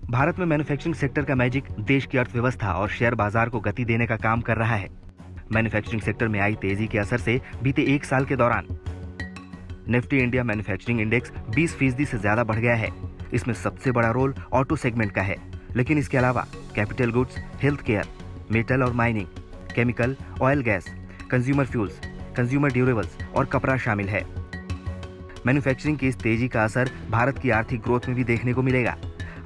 भारत में manufacturing sector का magic देश की अर्थव्यवस्था और शेयर बाजार को गति देने का काम कर रहा है। मैन्युफैक्चरिंग सेक्टर में आई तेजी के असर से बीते एक साल के दौरान निफ्टी इंडिया मैन्युफैक्चरिंग इंडेक्स 20% से ज्यादा बढ़ गया है। इसमें सबसे बड़ा रोल ऑटो सेगमेंट का है, लेकिन इसके अलावा capital goods, health care, metal और mining, chemical, oil gas, consumer fuels, consumer durables और कपड़ा शामिल है। मैन्युफैक्चरिंग की इस तेजी का असर भारत की आर्थिक ग्रोथ में भी देखने को मिलेगा।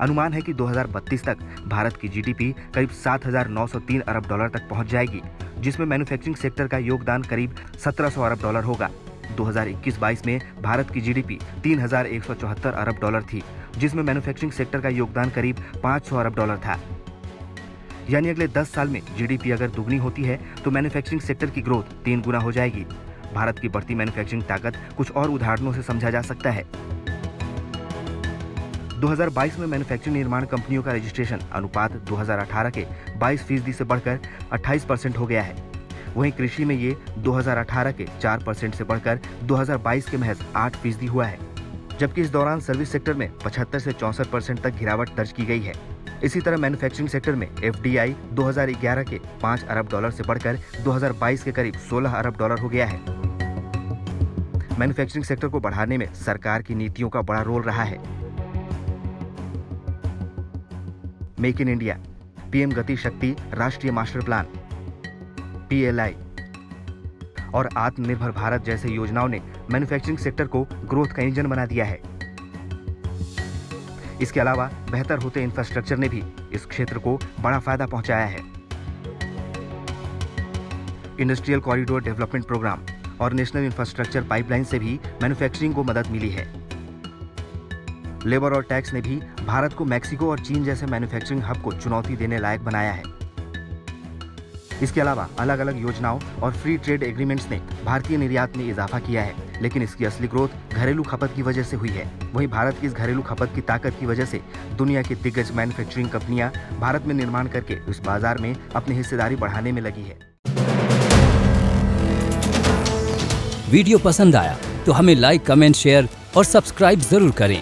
अनुमान है कि 2032 तक भारत की जीडीपी करीब 7,903 अरब डॉलर तक पहुंच जाएगी, जिसमें मैन्युफैक्चरिंग सेक्टर का योगदान करीब 1,700 अरब डॉलर होगा। 2021-22 में भारत की जीडीपी 3,174 अरब डॉलर थी, जिसमें मैन्युफैक्चरिंग सेक्टर का योगदान करीब 500 अरब डॉलर था। यानी अगले 10 साल में जीडीपी अगर दुगनी होती है तो मैन्युफैक्चरिंग सेक्टर की ग्रोथ 3 गुना हो जाएगी। भारत की बढ़ती मैन्युफैक्चरिंग ताकत कुछ और उदाहरणों से समझा जा सकता है। 2022 में मैन्युफैक्चरिंग निर्माण कंपनियों का रजिस्ट्रेशन अनुपात 2018 के 22% से बढ़कर 28% हो गया है। वहीं कृषि में ये 2018 के 4% से बढ़कर 2022 के महज 8% हुआ है, जबकि इस दौरान सर्विस सेक्टर में 75 से 64% तक गिरावट दर्ज की गई है। इसी तरह मैन्युफैक्चरिंग सेक्टर में एफडीआई 2011 के 5 अरब डॉलर से बढ़कर 2022 के करीब 16 अरब डॉलर हो गया है। मैन्युफैक्चरिंग सेक्टर को बढ़ाने में सरकार की नीतियों का बड़ा रोल रहा है। मेक इन इंडिया, पीएम गति शक्ति राष्ट्रीय मास्टर प्लान, पीएलआई और आत्मनिर्भर भारत जैसे योजनाओं ने मैन्युफैक्चरिंग सेक्टर को ग्रोथ का इंजन बना दिया है। इसके अलावा बेहतर होते इंफ्रास्ट्रक्चर ने भी इस क्षेत्र को बड़ा फायदा पहुंचाया है। इंडस्ट्रियल कॉरिडोर डेवलपमेंट प्रोग्राम और नेशनल इंफ्रास्ट्रक्चर पाइपलाइन से भी मैन्युफैक्चरिंग को मदद मिली है। लेबर और टैक्स ने भी भारत को मैक्सिको और चीन जैसे मैन्युफैक्चरिंग हब को चुनौती देने लायक बनाया है। इसके अलावा अलग अलग योजनाओं और फ्री ट्रेड एग्रीमेंट्स ने भारतीय निर्यात में इजाफा किया है, लेकिन इसकी असली ग्रोथ घरेलू खपत की वजह से हुई है। वहीं भारत की इस घरेलू खपत की ताकत की वजह से दुनिया की दिग्गज मैन्युफैक्चरिंग कंपनियां भारत में निर्माण करके इस बाजार में अपनी हिस्सेदारी बढ़ाने में लगी है। वीडियो पसंद आया तो हमें लाइक, कमेंट, शेयर और सब्सक्राइब जरूर करें।